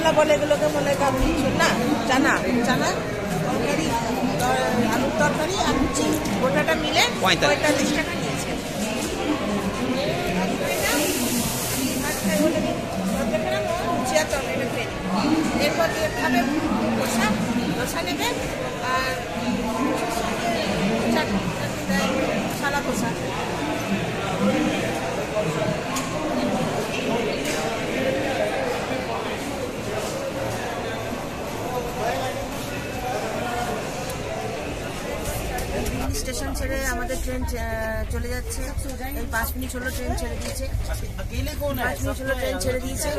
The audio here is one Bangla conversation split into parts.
মশলা বলে এগুলোকে মনে না চানা চানা তরকারি, আলুর তরকারি আর লুচি গোটাটা মিলে 45 টাকা নিয়েছে। এরপর দিয়ে খাবে ধোসা, ধোসা নেবে আর সাদা ধোসা। স্টেশন ছেড়ে আমাদের ট্রেন চলে যাচ্ছে, এই 5 মিনিট হলো ট্রেন ছেড়ে দিয়েছে, 5 মিনিট হলো ট্রেন ছেড়ে দিয়েছে।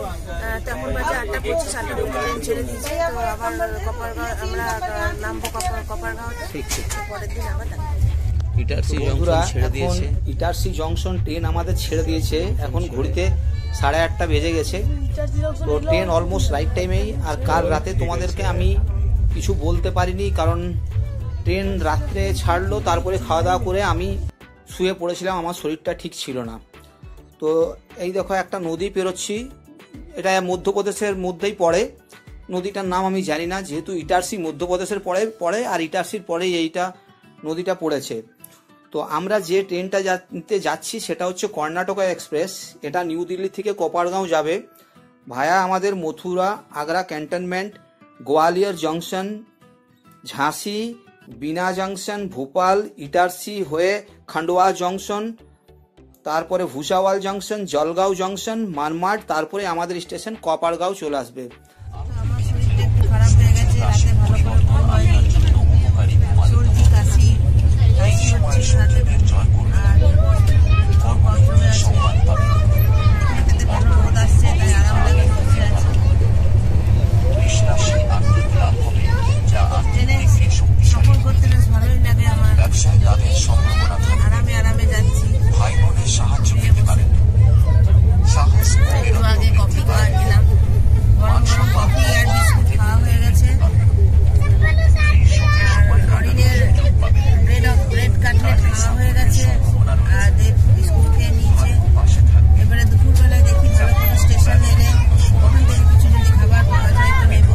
তেমন বাজে 8:25, 8:20 ট্রেন ছেড়ে দিয়েছে। তো আবার কপারগাঁও আমরা নামবো, কপারগাঁওতে, পরের দিন আবার ইটারসি জংশন ট্রেন আমাদের ছেড়ে দিয়েছে। এখন ঘড়িতে 8:30 বেজে গেছে। তো ট্রেন অলমোস্ট রাইট টাইমেই। আর কাল রাতে তোমাদেরকে আমি কিছু বলতে পারিনি, কারণ ট্রেন রাত্রে ছাড়লো, তারপরে খাওয়া দাওয়া করে আমি শুয়ে পড়েছিলাম, আমার শরীরটা ঠিক ছিল না। তো এই দেখো একটা নদী পেরোচ্ছি, এটা মধ্যপ্রদেশের মধ্যেই পড়ে। নদীটার নাম আমি জানি না, যেহেতু ইটারসি মধ্যপ্রদেশের পড়ে আর ইটারসির পরেই এইটা নদীটা পড়েছে। তো আমরা যে ট্রেনটা যাচ্ছি সেটা হচ্ছে কর্ণাটকা এক্সপ্রেস। এটা নিউ দিল্লি থেকে কোপারগাঁও যাবে, ভায়া আমাদের মথুরা, আগ্রা ক্যান্টনমেন্ট, গোয়ালিয়র জংশন, ঝাঁসি, বিনা জংশন, ভোপাল, ইটারসি হয়ে খান্ডোয়া জংশন, তারপরে ভুসাওয়াল জংশন, জলগাঁও জংশন, মানমাড, তারপরে আমাদের স্টেশন কোপারগাঁও চলে আসবে। আমার শরীরটা একটু খারাপ হয়ে গেছে, রাতে ভালো করে ঘুম হয়নি, সর্দি কাশি হচ্ছে সাথে, আর বাথরুমে আছে, এখানে ভালো রোদ আসছে, তাই আরাম লাগে, বসে আছে। ট্রেনে সফর করতে বেশ ভালোই লাগে আমার, আরামে আরামে যাচ্ছি। একটু আগে কফি খাওয়া খেলাম, গরম গরম কফি আর বিস্কুট খাওয়া হয়ে গেছে। আর হরিণের ব্রেড কাটলেট খাওয়া হয়ে গেছে, আর বিস্কুট খেয়ে নিয়েছে। এবারে দুপুরবেলায় দেখি ভালো কোনো স্টেশন এলে ওখান থেকে কিছু যদি খাবার পাওয়া যায় তো নেব।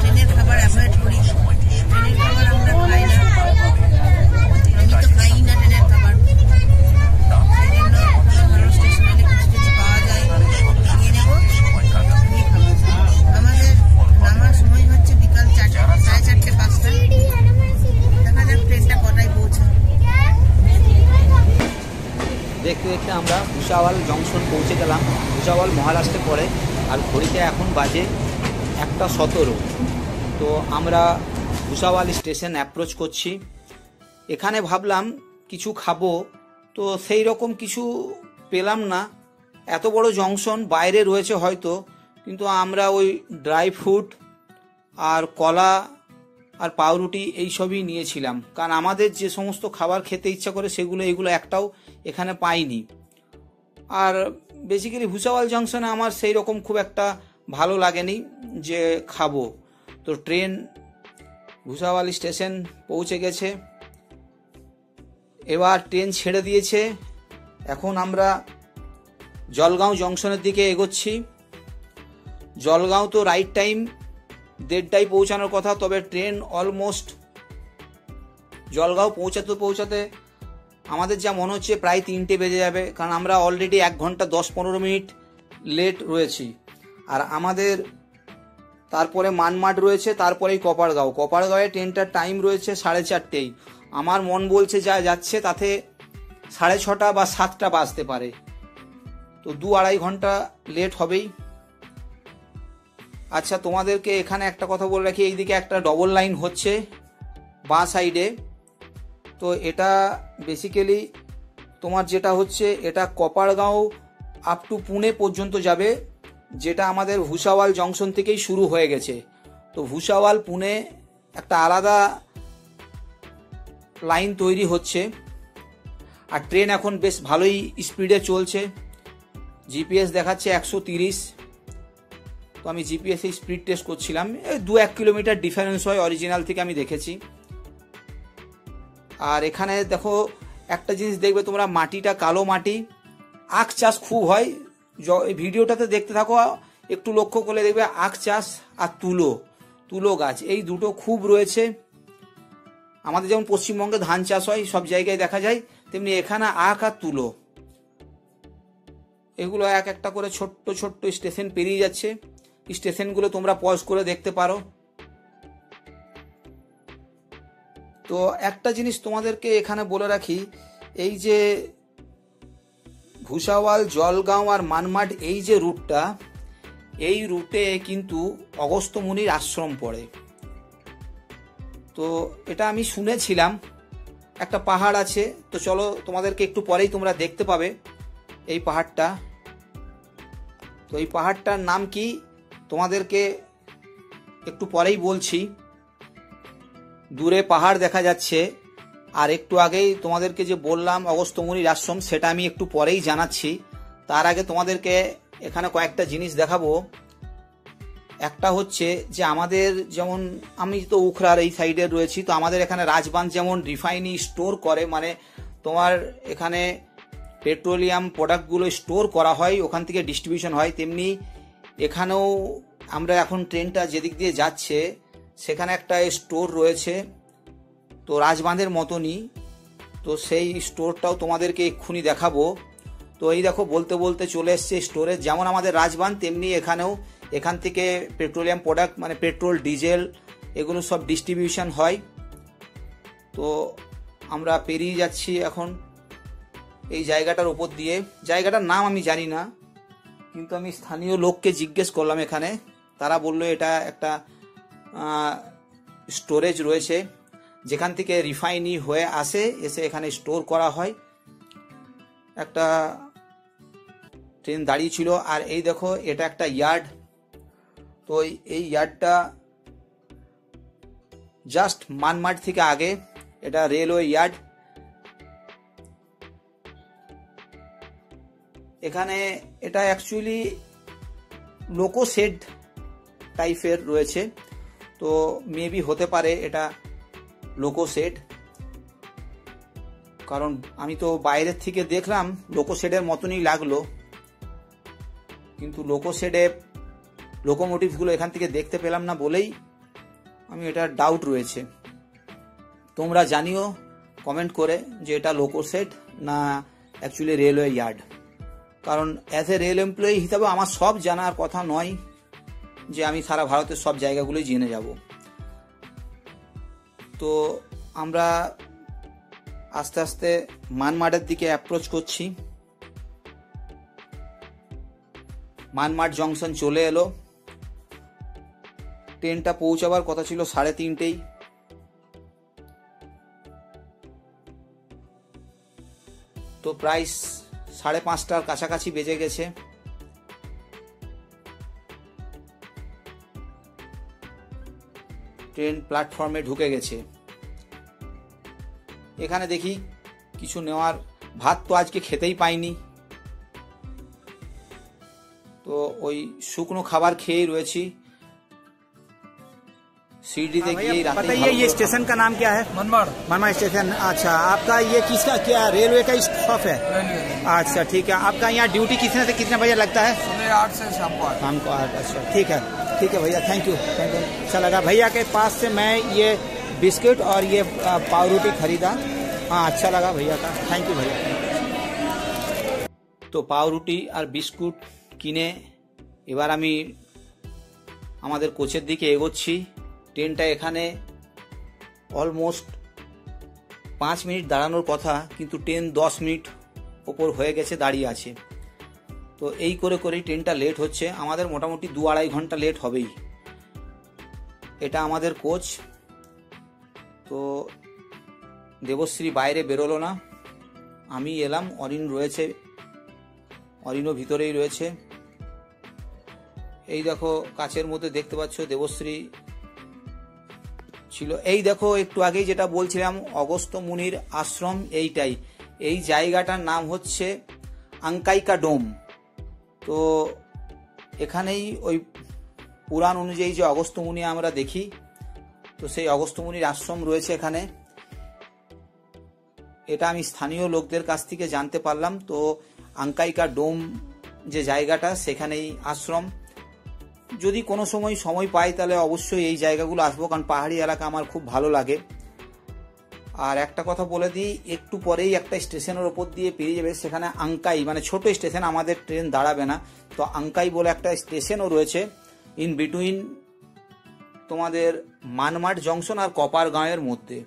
ট্রেনের খাবার অ্যাভয়েড করি, ট্রেনের খাবার আমরা খাই না, আমি তো খাই না ট্রেনের খাবার। সেই জন্য ভালো স্টেশন এলে কিছু যদি পাওয়া যায় নিয়ে নেব, নিয়ে খাবো। আমাদের নামার সময় হচ্ছে বিকাল 4টা, 4:30, 5টা। দেখা যাক ট্রেনটা কটায় পৌঁছায়। দেখতে দেখতে আমরা ভুসাওয়াল জংশন পৌঁছে গেলাম। ভুসাওয়াল মহারাষ্ট্রে পড়ে, আর ঘড়িতে এখন বাজে 1:17। তো আমরা ভুসাওয়াল স্টেশন অ্যাপ্রোচ করছি। এখানে ভাবলাম কিছু খাবো, তো সেই রকম কিছু পেলাম না। এত বড় জংশন, বাইরে রয়েছে হয়তো, কিন্তু আমরা ওই ড্রাই ফ্রুট আর কলা আর পাউরুটি এইসবই নিয়েছিলাম, কারণ আমাদের যে সমস্ত খাবার খেতে ইচ্ছা করে এগুলো একটাও এখানে পাইনি। আর বেসিক্যালি ভুসাওয়াল জংশনে আমার সেই রকম খুব একটা ভালো লাগেনি যে খাবো। তো ট্রেন ভুসাওয়াল স্টেশন পৌঁছে গেছে, এবার ট্রেন ছেড়ে দিয়েছে। এখন আমরা জলগাঁও জংশনের দিকে এগোচ্ছি। জলগাঁও তো রাইট টাইম 1:30টায় পৌঁছানোর কথা, তবে ট্রেন অলমোস্ট জলগাঁও পৌঁছাতে আমাদের যা মনে হচ্ছে প্রায় 3টে বেজে যাবে, কারণ আমরা অলরেডি 1 ঘন্টা 10-15 মিনিট লেট রয়েছি। আর আমাদের তারপরে মানমাড রয়েছে, তারপরেই কোপারগাঁওয়ে ট্রেনটার টাইম রয়েছে 4:30। আমার মন বলছে যা যাচ্ছে তাতে 6:30 বা 7টা বাজতে পারে, তো 2-2.5 ঘন্টা লেট হবেই। আচ্ছা, তোমাদেরকে এখানে একটা কথা বলে রাখি, এইদিকে একটা ডবল লাইন হচ্ছে বাঁ সাইডে। তো এটা বেসিক্যালি তোমার যেটা হচ্ছে, এটা কোপারগাঁও আপ টু পুনে পর্যন্ত যাবে, যেটা আমাদের ভুসাওয়াল জংশন থেকেই শুরু হয়ে গেছে। তো ভুসাওয়াল পুনে একটা আলাদা লাইন তৈরি হচ্ছে। আর ট্রেন এখন বেশ ভালোই স্পিডে চলছে, জিপিএস দেখাচ্ছে 130। তো আমি জিপিএসে স্পিড টেস্ট করছিলাম, 2-1 কিলোমিটার ডিফারেন্স হয় অরিজিনাল থেকে, আমি দেখেছি। আর এখানে দেখো একটা জিনিস দেখবে তোমরা, মাটিটা কালো মাটি, আখ চাষ খুব হয়। ভিডিওটাতে দেখতে থাকো, একটু লক্ষ্য করলে দেখবে আখ চাষ আর তুলো গাছ এই দুটো খুব রয়েছে। আমাদের যেমন পশ্চিমবঙ্গে ধান চাষ হয় সব জায়গায় দেখা যায়, তেমনি এখানে আখ আর তুলো, এগুলো এক একটা করে ছোট্ট ছোট্ট স্টেশন পেরিয়ে যাচ্ছে। স্টেশনগুলো তোমরা পজ করে দেখতে পারো। তো একটা জিনিস তোমাদেরকে এখানে বলে রাখি, এই যে ভুসাওয়াল, জলগাঁও আর মানমাড এই যে রুটটা, এই রুটে কিন্তু অগস্ত্য মুনির আশ্রম পড়ে। তো এটা আমি শুনেছিলাম, একটা পাহাড় আছে, তো চলো তোমাদেরকে একটু পরেই তোমরা দেখতে পাবে এই পাহাড়টা। তো এই পাহাড়টার নাম কি তোমাদেরকে একটু পরেই বলছি। দূরে পাহাড় দেখা যাচ্ছে, আর একটু আগেই তোমাদেরকে যে বললাম অগস্ত্য মুনির আশ্রম, সেটা আমি একটু পরেই জানাচ্ছি। তার আগে তোমাদেরকে এখানে কয়েকটা জিনিস দেখাবো। একটা হচ্ছে যে আমাদের যেমন, আমি তো উখরার এই সাইডে রয়েছি, তো আমাদের এখানে রাজবাঁধ যেমন রিফাইনি স্টোর করে, মানে তোমার এখানে পেট্রোলিয়াম প্রোডাক্টগুলো স্টোর করা হয়, ওখান থেকে ডিস্ট্রিবিউশন হয়, তেমনি এখানেও আমরা এখন ট্রেনটা যেদিক দিয়ে যাচ্ছে সেখানে একটা স্টোর রয়েছে, তো রাজবাঁধের মতনই। তো সেই স্টোরটাও তোমাদেরকে এক্ষুনি দেখাবো। তো এই দেখো বলতে বলতে চলে এসছে স্টোরে। যেমন আমাদের রাজবাঁধ তেমনি এখানেও, এখান থেকে পেট্রোলিয়াম প্রোডাক্ট মানে পেট্রোল, ডিজেল এগুলো সব ডিস্ট্রিবিউশন হয়। তো আমরা পেরিয়ে যাচ্ছি এখন এই জায়গাটার উপর দিয়ে। জায়গাটার নাম আমি জানি না, কিন্তু আমি স্থানীয় লোককে জিজ্ঞেস করলাম এখানে, তারা বললো এটা একটা স্টোরেজ রয়েছে যেখান থেকে রিফাইনি হয়ে আসে, এসে এখানে স্টোর করা হয়। একটা ট্রেন দাঁড়িয়ে ছিল। আর এই দেখো এটা একটা ইয়ার্ড। তো এই ইয়ার্ডটা জাস্ট মানমাড থেকে আগে, এটা রেলওয়ে ইয়ার্ড। এখানে এটা অ্যাকচুয়ালি লোকো শেড টাইপের রয়েছে, তো মেবি হতে পারে এটা লোকো শেড, কারণ আমি তো বাইরের থেকে দেখলাম লোকো শেডের মতনই লাগলো, কিন্তু লোকো শেডে লোকোমোটিভগুলো এখান থেকে দেখতে পেলাম না বলেই আমি এটা ডাউট রয়েছে। তোমরা জানিও কমেন্ট করে যে এটা লোকো শেড না অ্যাকচুয়ালি রেলওয়ে ইয়ার্ড, কারণ অ্যাজ এ রেল এমপ্লয়ি হিসাবে আমার সব জানার কথা নয় যে আমি সারা ভারতের সব জায়গাগুলোই জেনে যাব। তো আমরা আস্তে আস্তে মানমাডের দিকে অ্যাপ্রোচ করছি। মানমাড জংশন চলে এলো। ট্রেনটা পৌঁছাবার কথা ছিল 3:30। তো প্রায় 5:30টার কাছাকাছি বেজে গেছে। ট্রেন প্ল্যাটফর্মে ঢুকে গেছে। এখানে দেখি কিছু নেওয়ার, ভাত তো আজকে খেতেই পাইনি, তো ওই শুকনো খাবার খেয়েই রয়েছি। सीढ़ी गई। बताइए ये स्टेशन का नाम क्या है? मनमाड़ स्टेशन। अच्छा, आपका ये किसका, क्या रेलवे का स्टॉप है? अच्छा ठीक है। आपका यहाँ ड्यूटी कितने से कितने बजे लगता है? सुबह 8 से शाम को 8। अच्छा ठीक है भैया, थैंक यू। अच्छा लगा भैया के पास से मैं ये बिस्किट और ये पाव रोटी खरीदा। हाँ अच्छा लगा भैया का, थैंक यू भैया। তো পাউরুটি আর বিস্কুট কিনে এবার আমি আমাদের কোচের দিকে এগোচ্ছি। ট্রেনটা এখানে অলমোস্ট 5 মিনিট দাঁড়ানোর কথা, কিন্তু ট্রেন 10 মিনিট ওপর হয়ে গেছে দাঁড়িয়ে আছে। তো এই করে করেই ট্রেনটা লেট হচ্ছে। আমাদের মোটামুটি 2-2.5 ঘন্টা লেট হবেই। এটা আমাদের কোচ। তো দেবশ্রী বাইরে বেরোলো না, আমি এলাম। অরিন রয়েছে, অরিনও ভিতরেই রয়েছে। এই দেখো কাছের মধ্যে দেখতে পাচ্ছ দেবশ্রী ছিল। এই দেখো একটু আগেই যেটা বলছিলাম অগস্ত্য মুনির আশ্রম, এইটাই। এই জায়গাটার নাম হচ্ছে আঙ্কাইকা ডোম। তো এখানেই ওই পুরাণ অনুযায়ী যে অগস্ত্য মুনি আমরা দেখি, তো সেই অগস্ত্য মুনির আশ্রম রয়েছে এখানে। এটা আমি স্থানীয় লোকদের কাছ থেকে জানতে পারলাম। তো আঙ্কাইকা ডোম যে জায়গাটা, সেখানেই আশ্রম। যদি কোনো সময় পাই তাহলে অবশ্যই এই জায়গাগুলো আসবো, কারণ পাহাড়ি এলাকা আমার খুব ভালো লাগে। আর একটা কথা বলে দিই, একটু পরেই একটা স্টেশনের ওপর দিয়ে পেরিয়ে যাবে, সেখানে আঙ্কাই, মানে ছোট স্টেশন, আমাদের ট্রেন দাঁড়াবে না, তো আঙ্কাই বলে একটা স্টেশনও রয়েছে ইন বিটুইন তোমাদের মানমাড জংশন আর কপারগাঁওয়ের মধ্যে।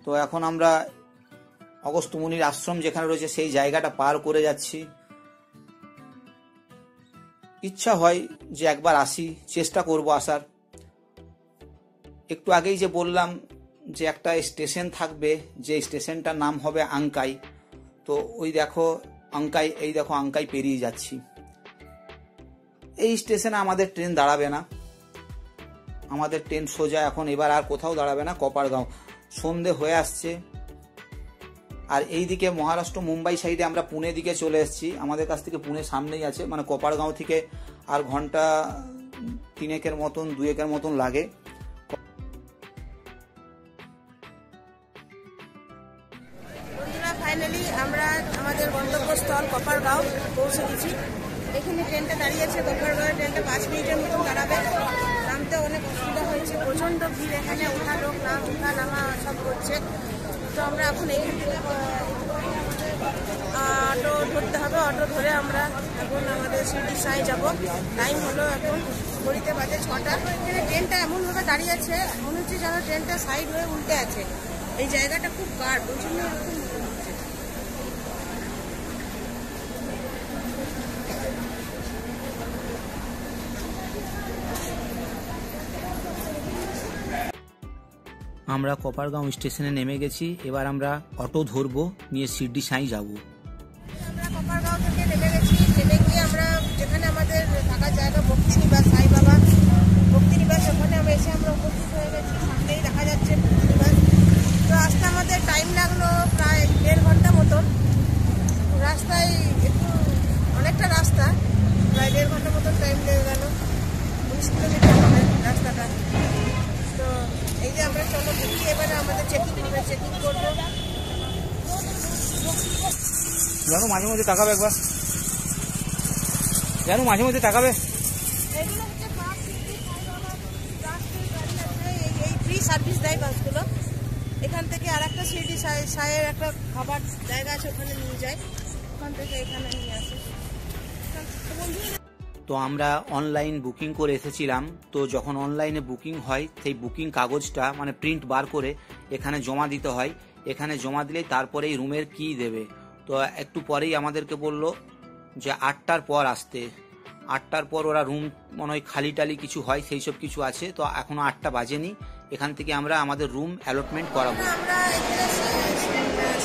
তো এখন আমরা অগস্ত্যমুনির আশ্রম যেখানে রয়েছে সেই জায়গাটা পার করে যাচ্ছি। ইচ্ছা হয় যে একবার আসি, চেষ্টা করব আসার। একটু আগেই যে বললাম যে একটা স্টেশন থাকবে, যে স্টেশনটার নাম হবে আঙ্কাই, তো ওই দেখো আঙ্কাই, এই দেখো আঙ্কাই পেরিয়ে যাচ্ছি। এই স্টেশনে আমাদের ট্রেন দাঁড়াবে না, আমাদের ট্রেন সোজা এখন এবার আর কোথাও দাঁড়াবে না, কপারগাঁও। সন্ধে হয়ে আসছে। আর এইদিকে মহারাষ্ট্র মুম্বাই সাইডে আমরা পুনে দিকে চলে এসেছি, আমাদের কাছ থেকে পুনে সামনেই আছে, মানে কপারগাঁও থেকে আর ঘন্টা 3-এর মতন 2-এর মতন লাগে। বন্ধুরা, ফাইনালি আমরা আমাদের গন্তব্যস্থল কপারগাঁও পৌঁছে গেছি। এখানে ট্রেনটা দাঁড়িয়েছে, কপারগাঁও ট্রেনটা 5 মিনিটের মতন দাঁড়াবে। নামতে অনেক অসুবিধা হয়েছে, প্রচণ্ড ভিড়, এখানে ওঠা লোক ওঠা নামা সব করছে। তো আমরা এখন এইখান থেকে অটো ধরতে হবে, অটো ধরে আমরা এখন আমাদের শিরডি সাই যাব। টাইম হলো এখন ঘড়িতে বাজে 6টা। এখানে ট্রেনটা এমনভাবে দাঁড়িয়ে আছে, মনে হচ্ছে যেন ট্রেনটা সাইড হয়ে উল্টে আছে। এই জায়গাটা খুব গাঢ়, প্রচণ্ড এরকম হচ্ছে। আমরা কপারগাঁও স্টেশনে নেমে গেছি, এবার আমরা অটো ধরবো, নিয়ে শিরডি সাই যাব। আমরা কপারগাঁও থেকে নেমে গেছি, নেমে গিয়ে আমরা যেখানে আমাদের থাকার জায়গা ভক্তি নিবাস, সাই বাবা ভক্তি নিবাস, ওখানে আমরা এসে আমরা উপস্থিত হয়ে গেছি। সামনেই দেখা যাচ্ছে ভক্তি নিবাস। তো আসতে আমাদের টাইম লাগলো প্রায় 1.5 ঘন্টা মতন। রাস্তায় একটু অনেকটা রাস্তা, প্রায় 1.5 ঘন্টা মতন টাইম লেগে গেল। 19 কিলোমিটার হবে রাস্তাটা। তো এই যে আমরা চলো দেখি, এবারে আমাদের চেকিং করবো। জানো মাঝে মধ্যে তাকাবে একবার, জানো মাঝে মধ্যে তাকাবে। এগুলো হচ্ছে এই ফ্রি সার্ভিস দেয় বাসগুলো। এখান থেকে আর একটা শিরডি সাইয়ের একটা খাবার জায়গা আছে, ওখানে নিয়ে যায়, ওখান থেকে এখানে নিয়ে আসে। তো আমরা অনলাইন বুকিং করে এসেছিলাম, তো যখন অনলাইনে বুকিং হয় সেই বুকিং কাগজটা মানে প্রিন্ট বার করে এখানে জমা দিতে হয়। এখানে জমা দিলেই তারপরেই রুমের কি দেবে। তো একটু পরেই আমাদেরকে বলল যে 8টার পর আসতে। 8টার পর ওরা রুম মনে হয় খালি টালি কিছু হয়, সেই সব কিছু আছে। তো এখনো 8টা বাজেনি, এখান থেকে আমরা আমাদের রুম অ্যালটমেন্ট করাবো। আমরা এখানে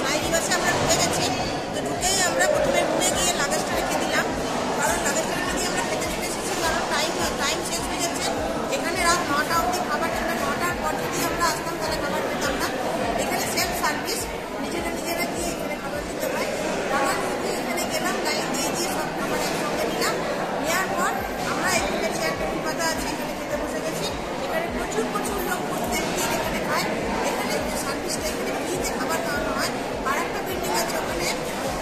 সাই নিবাসে আমরা ঢুকে গেছি। তো ঢুকেই আমরা প্রথমে রুমে গিয়ে লাগেজটা রেখে দিলাম, কারণ লাগেজটা রেখে দিয়ে আমরা খেতে চলে এসেছি, কারণ টাইম শেষ হয়ে যাচ্ছে। এখানে রাত 9টা অবধি খাবার ঠান্ডা, 9টার পর যদি আমরা আসতাম তাহলে খাবার পেতাম না। এখানে সেলফ সার্ভিস, নিজেরা গিয়ে এখানে খাবার দিতে হয়। খাবার এখানে গেলাম, লাইন দিয়ে সব খাবার একসঙ্গে নিলাম। নেওয়ার পর আমরা এখানে চেয়ার টেবিল পাতা আছে, এখানে খেতে বসে গেছি। এখানে প্রচুর লোক প্রত্যেক দিন এখানে খায়। এখানে সার্ভিসটা এখানে ফ্রিতে খাবার খাওয়ানো হয়। আর একটা বিল্ডিং আছে, ওখানে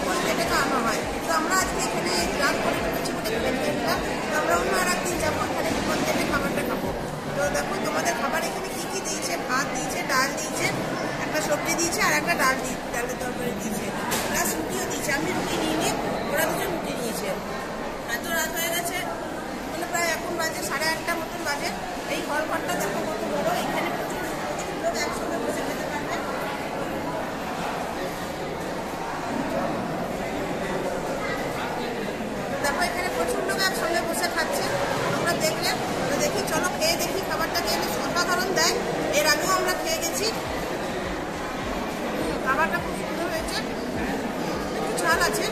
হোস্টেলে খাওয়ানো হয়। তো আমরা আজকে এখানে রাত করে ঢুকেছি বলে খেতে খেয়েছিলাম। তো আমরা অন্য আর একদিন যাবো, এখানে হোস্টেলে খাবারটা খাবো। তো দেখো তোমাদের খাবার এখানে কি দিয়েছে, ভাত দিয়েছে, ডাল দিয়েছে, একটা সবজি দিয়েছে, আর একটা ডালের তরকারি দিয়েছে, প্লাস রুটিও দিয়েছে। আমি রুটি নিইনি, ওরা দুজন রুটি নিয়েছে। এত রাত হয়ে গেছে, মানে প্রায় এখন বাজে 8:30 মতন বাজে। এই হল ঘরটা দেখো কত বড়, এখানে প্রচুর লোক একসঙ্গে বসে খেতে পারবে। দেখো এখানে প্রচুর লোক একসঙ্গে বসে খাচ্ছে, আমরা দেখলাম। তো দেখি, চলো খেয়ে দেখি খাবারটা খেয়ে অসাধারণ দেয়। এর আগেও আমরা খেয়ে গেছি, খাবারটা খুব সুন্দর হয়েছে। একটু ঝাল আছে,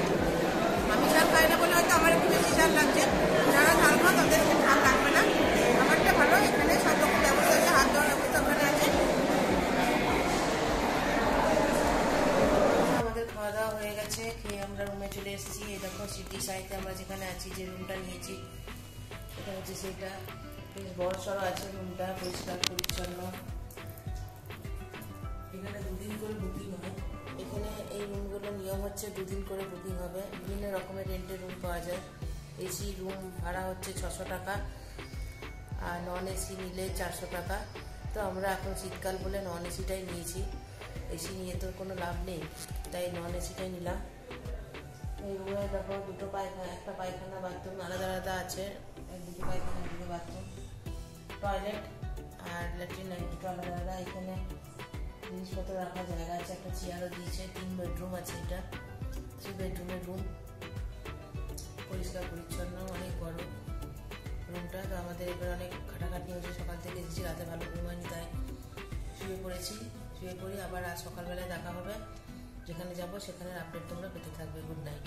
আমি ঝাল খাই না বলে হয়তো আমার একটু বেশি ঝাল লাগছে। যারা ঝাল খাও তাদের খুব ঝাল লাগবে না। খাবারটা ভালো, এখানে সব রকম ব্যবস্থা আছে, হাত ধোয়ার ব্যবস্থা ওখানে আছে। আমাদের খাওয়া দাওয়া হয়ে গেছে, খেয়ে আমরা রুমে চলে এসেছি। এই দেখো শিরডি সাইতে আমরা যেখানে আছি, যে রুমটা নিয়েছি এটা হচ্ছে সেটা। বেশ বড় সড়ো আছে রুমটা, পরিষ্কার পরিচ্ছন্ন। এখানে 2 দিন করে বুকিং হয়। এখানে এই রুমগুলোর নিয়ম হচ্ছে 2 দিন করে বুকিং হবে। বিভিন্ন রকমের রেন্টের রুম পাওয়া যায়। এসি রুম ভাড়া হচ্ছে 600 টাকা, আর নন এসি নিলে 400 টাকা। তো আমরা এখন শীতকাল বলে নন এসিটাই নিয়েছি, এসি নিয়ে তো কোনো লাভ নেই, তাই নন এসিটাই নিলাম। এই রুমে দেখো দুটো পায়খানা, একটা পায়খানা বাথরুম আলাদা আলাদা আছে, একদিকে পায়খানা একদিকে বাথরুম, টয়লেট আর ল্যাট্রিন দুটো আলাদা আলাদা। এখানে জিনিসপত্র রাখার জায়গা আছে, একটা চেয়ারও দিয়েছে। 3 বেডরুম আছে, এটা 3 বেডরুমের রুম, পরিষ্কার পরিচ্ছন্ন, অনেক বড় রুমটা। তো আমাদের এবার অনেক খাটাখাটি হয়েছে, সকাল থেকে এসেছি, রাতে ভালো ঘুমায়নি, তাই শুয়ে পড়ি। আবার আজ সকালবেলায় দেখা হবে, যেখানে যাব সেখানে আপডেট তোমরা পেতে থাকবে। Good night.